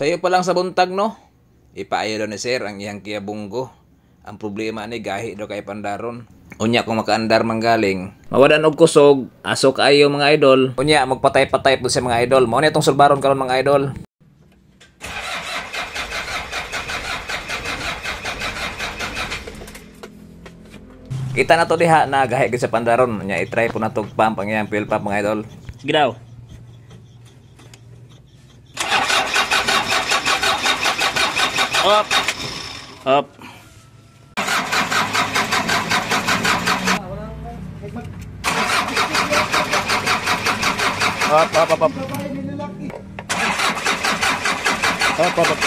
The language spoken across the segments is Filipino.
Sayo pa lang sa buntag no. Ipaayo daw ni sir ang iyang kiyabunggo. Ang problema ni gahi daw kay pandaron. Unya kung makaandar manggaling. Mawadan og kusog, aso kaayo mga idol. Unya magpatay-patay po sa mga idol. Mao ni itong sulbaron karon mga idol. Kita na to diha na gahi gid sa pandaron. Unya i-try po na to pump ang iyang fuel pump mga idol. Gidaw. Up. Up. Up, up, up, up. Up, up, up.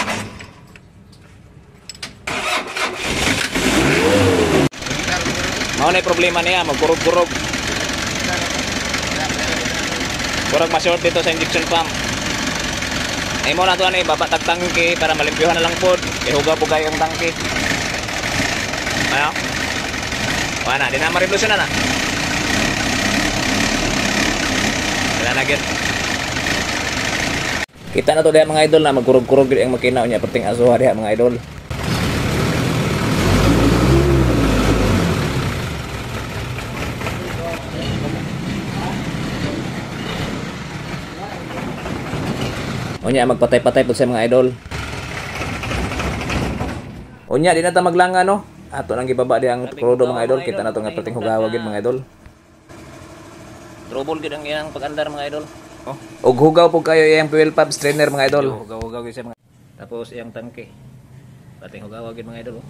Mao na problema niya, magkurog-kurog. Kurog ma-short dito sa injection pump. Ay mo na to ani babatag tangke para malimpyuhan na lang pod. Ihuga po kayo ang tangke. Ano? Wala na, di na ma-revolution na. Wala na gid. Kita na to diha mga idol na magkurog-kurog gid ang makina niya perting asuha diha mga idol. Unya magpatay-patay po sa mga idol. Unya di na ta maglanga no. Ato nang gibaba di ang krudo mga idol. Kita na to nga perting hugawa gid mga idol. Trouble gid ang iyang pag-andar mga idol. Oh, og hugaw po kayo iyang fuel pump strainer mga idol. Hugaw-hugaw gid sa mga. Tapos iyang tangke. Perting hugawa gid mga idol.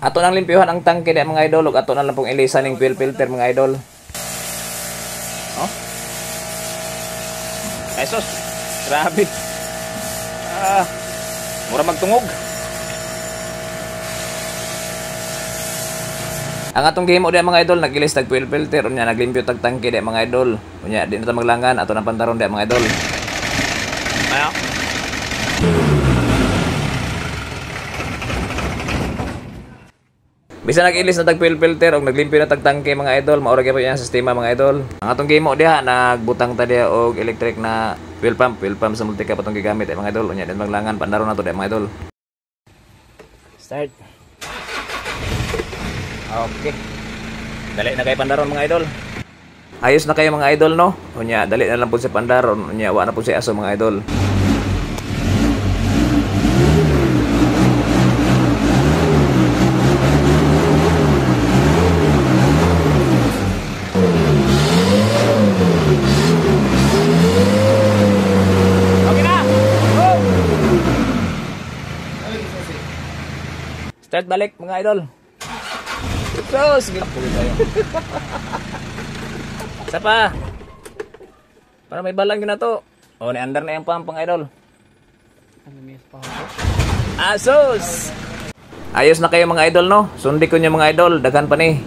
Ato nang limpyuhan ang tangke di mga idol ug ato na lang pong ilisan ning fuel filter mga idol. Oh. Esos. Grabe. Mura magtungog. Ang atong gihimo diha mga idol, nagilis tag fuel filter, unya naglimpyo tag tangke diha mga idol. Unya di na ta maglangan ato nang pantaron diha mga idol. Ano? Bisa nagilis na tag fuel filter ug naglimpyo na tag tangke mga idol, mao ra gyud ang sistema mga idol. Ang atong gihimo diha nagbutang ta diha og electric na fuel pump sa multi-cap atong gigamit mga idol. Unya din maglangan pandaron na to diha mga idol. Start. Okay. Dali na kay pandaron mga idol. Ayos na kayo mga idol no. Unya dali na lang po sa pandaron. Unya wa na po si aso mga idol. Start balik mga idol. Sus, ginapulit tayo. Isa pa. Para may balang yun na to. O, ni-under na yung pump mga idol. Asus! Ayos na kayo mga idol no. Sundi ko nyo mga idol. Daghan pa ni.